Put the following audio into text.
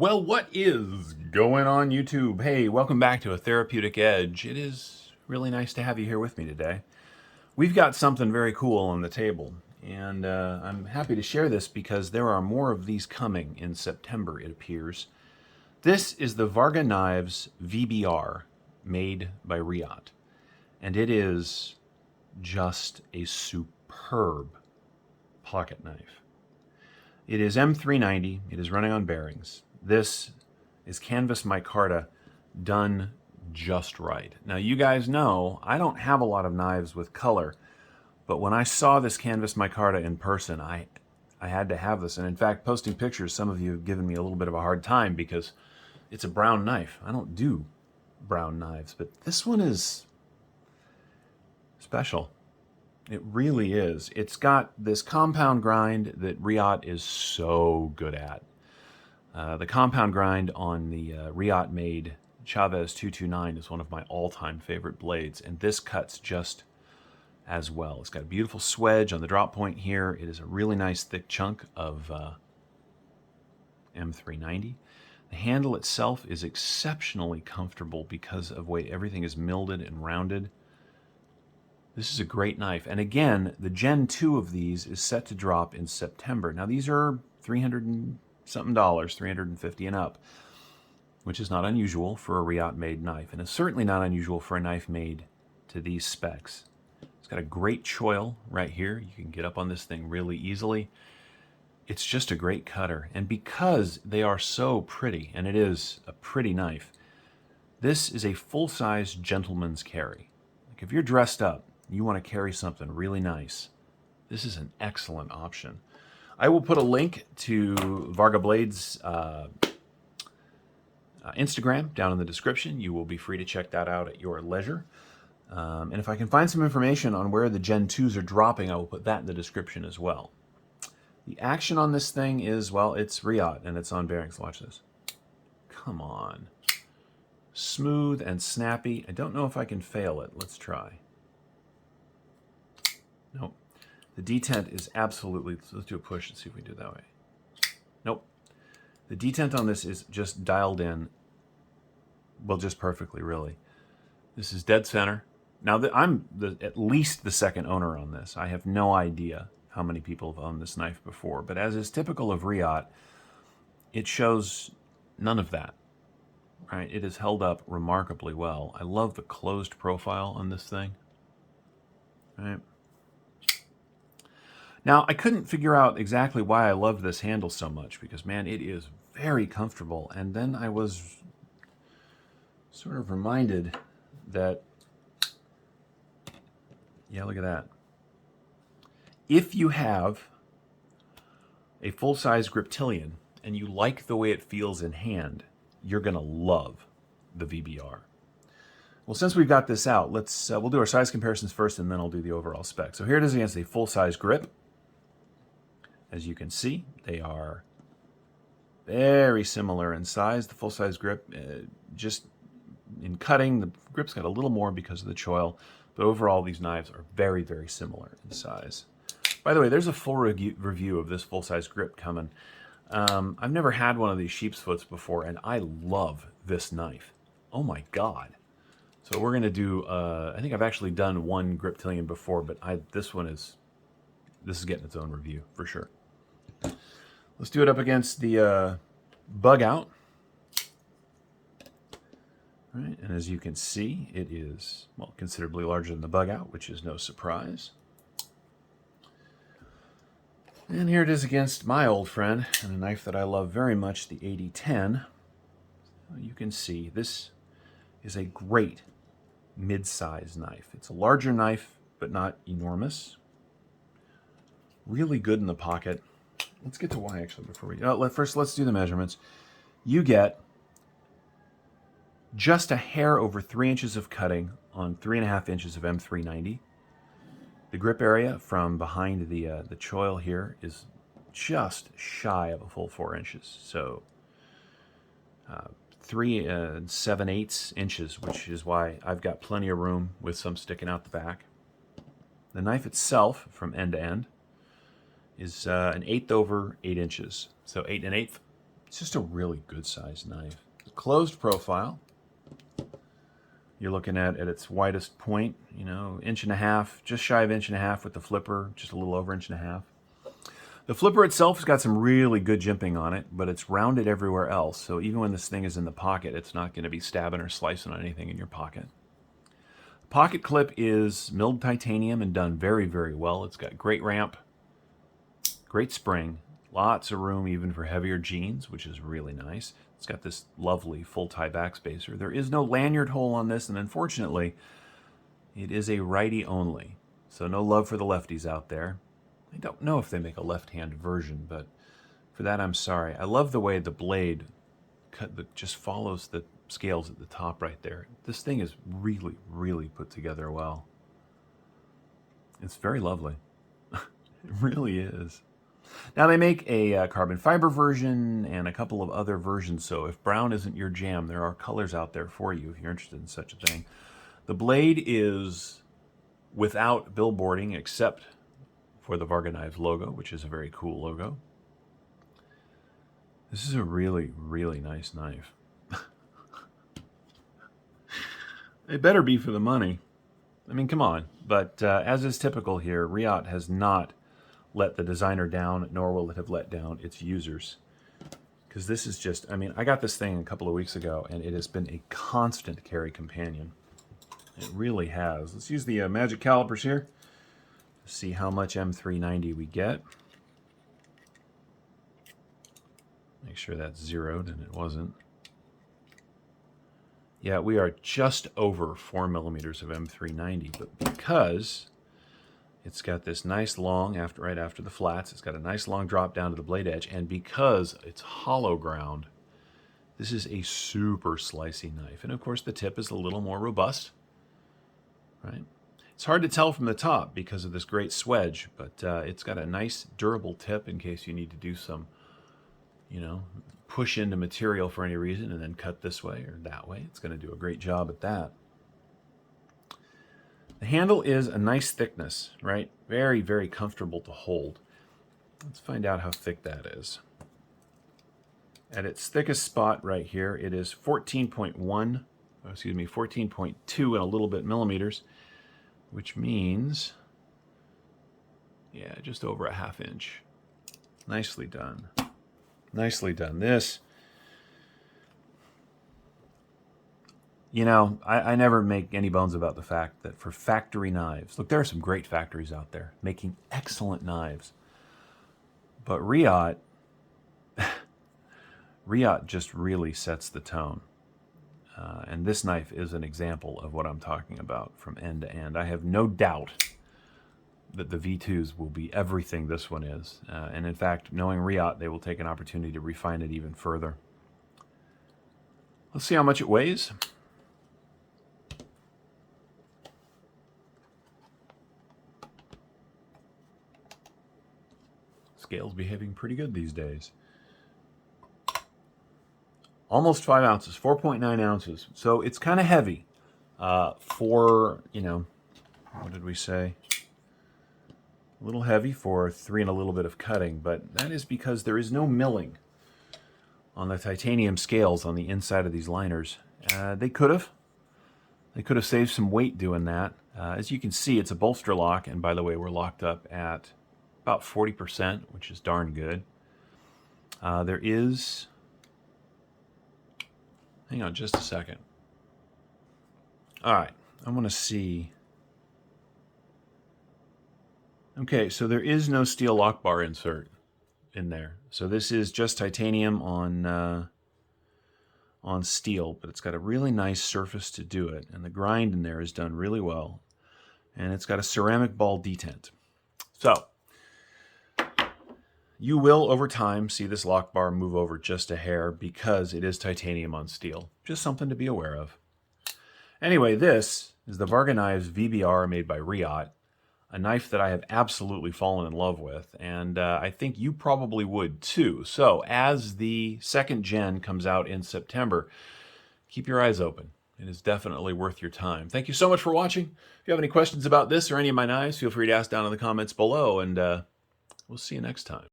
Well, what is going on, YouTube? Hey, welcome back to A Therapeutic Edge. It is really nice to have you here with me today. We've got something very cool on the table, and I'm happy to share this because there are more of these coming in September, it appears. This is the Varga Knives VBR, made by Reate, and it is just a superb pocket knife. It is M390, it is running on bearings. This is canvas micarta done just right. Now you guys know I don't have a lot of knives with color, but when I saw this canvas micarta in person, I had to have this. And in fact, posting pictures, some of you have given me a little bit of a hard time because it's a brown knife. I don't do brown knives, but this one is special. It really is. It's got this compound grind that Reate is so good at. The compound grind on the Reate-made Chavez 229 is one of my all-time favorite blades, and this cuts just as well. It's got a beautiful swedge on the drop point here. It is a really nice thick chunk of M390. The handle itself is exceptionally comfortable because of the way everything is milded and rounded. This is a great knife. And again, the Gen 2 of these is set to drop in September. Now these are $300 and something, $350 and up, which is not unusual for a Reate-made knife. And it's certainly not unusual for a knife made to these specs. It's got a great choil right here. You can get up on this thing really easily. It's just a great cutter. And because they are so pretty, and it is a pretty knife, this is a full-size gentleman's carry. Like if you're dressed up, you want to carry something really nice, this is an excellent option. I will put a link to Varga Blades' Instagram down in the description. You will be free to check that out at your leisure. And if I can find some information on where the Gen 2s are dropping, I will put that in the description as well. The action on this thing is, well, it's Reate and it's on bearings. Watch this. Come on. Smooth and snappy. I don't know if I can fail it. Let's try. Nope. The detent is absolutely, let's do a push and see if we do it that way. Nope. The detent on this is just dialed in, well, just perfectly, really. This is dead center. Now, I'm at least the second owner on this. I have no idea how many people have owned this knife before, but as is typical of Reate, it shows none of that. Right? It is held up remarkably well. I love the closed profile on this thing. Right? Now, I couldn't figure out exactly why I love this handle so much because, man, it is very comfortable. And then I was sort of reminded that, yeah, look at that. If you have a full-size Griptilian and you like the way it feels in hand, you're going to love the VBR. Well, since we've got this out, we'll do our size comparisons first, and then I'll do the overall spec. So here it is against a full-size grip. As you can see, they are very similar in size. The full-size grip, just in cutting, the grip's got a little more because of the choil, but overall these knives are very, very similar in size. By the way, there's a full review of this full-size grip coming. I've never had one of these sheep's foots before, and I love this knife. Oh my God. So we're going to do, I think I've actually done one Griptilian before, but this is getting its own review for sure. Let's do it up against the bug out. All right, and as you can see, it is, well, considerably larger than the bug out, which is no surprise. And here it is against my old friend, and a knife that I love very much, the 8010. You can see this is a great mid-size knife. It's a larger knife, but not enormous. Really good in the pocket. Let's get to why, actually, before we... first, let's do the measurements. You get just a hair over 3 inches of cutting on 3.5 inches of M390. The grip area from behind the choil here is just shy of a full 4 inches. So 3 7/8 inches, which is why I've got plenty of room with some sticking out the back. The knife itself, from end to end, is an 1/8 over 8 inches. So 8 1/8, It's just a really good sized knife. Closed profile. You're looking at its widest point, you know, 1.5 inches, just shy of 1.5 inches with the flipper, just a little over 1.5 inches. The flipper itself has got some really good jimping on it, but it's rounded everywhere else. So even when this thing is in the pocket, it's not going to be stabbing or slicing on anything in your pocket. The pocket clip is milled titanium and done very, very well. It's got great ramp, great spring, lots of room even for heavier jeans, which is really nice. It's got this lovely full tie backspacer. There is no lanyard hole on this, and unfortunately, it is a righty only. So no love for the lefties out there. I don't know if they make a left-hand version, but for that I'm sorry. I love the way the blade just follows the scales at the top right there. This thing is really, really put together well. It's very lovely. It really is. Now they make a carbon fiber version and a couple of other versions, so if brown isn't your jam, there are colors out there for you if you're interested in such a thing. The blade is without billboarding except for the Varga Knives logo, which is a very cool logo. This is a really, really nice knife. It better be for the money. I mean, come on. But as is typical here, Reate has not let the designer down, nor will it have let down its users. Because this is just, I mean, I got this thing a couple of weeks ago, and it has been a constant carry companion. It really has. Let's use the magic calipers here to see how much M390 we get. Make sure that's zeroed, and it wasn't. Yeah, we are just over 4 millimeters of M390, but because it's got this nice long, right after the flats, it's got a nice long drop down to the blade edge, and because it's hollow ground, this is a super slicey knife. And of course the tip is a little more robust, right? It's hard to tell from the top because of this great swedge, but it's got a nice durable tip in case you need to do some, you know, push into material for any reason and then cut this way or that way. It's going to do a great job at that. The handle is a nice thickness, right? Very, very comfortable to hold. Let's find out how thick that is. At its thickest spot right here, it is 14.2 and a little bit millimeters, which means, yeah, just over a 1/2 inch. Nicely done. Nicely done. This, you know, I never make any bones about the fact that for factory knives, look, there are some great factories out there making excellent knives. But Reate just really sets the tone. And this knife is an example of what I'm talking about from end to end. I have no doubt that the V2s will be everything this one is. And in fact, knowing Reate, they will take an opportunity to refine it even further. Let's see how much it weighs. Scale's behaving pretty good these days. Almost 5 ounces, 4.9 ounces. So it's kind of heavy for, you know, what did we say? A little heavy for 3 and a little bit of cutting, but that is because there is no milling on the titanium scales on the inside of these liners. They could have saved some weight doing that. As you can see, it's a bolster lock, and by the way, we're locked up at about 40%, which is darn good. There is, hang on just a second. All right, I want to see. Okay, so there is no steel lock bar insert in there. So this is just titanium on steel, but it's got a really nice surface to do it, and the grind in there is done really well. And it's got a ceramic ball detent. So you will, over time, see this lock bar move over just a hair because it is titanium on steel. Just something to be aware of. Anyway, this is the Varga Knives VBR made by Reate, a knife that I have absolutely fallen in love with, and I think you probably would too. So as the second gen comes out in September, keep your eyes open. It is definitely worth your time. Thank you so much for watching. If you have any questions about this or any of my knives, feel free to ask down in the comments below, and we'll see you next time.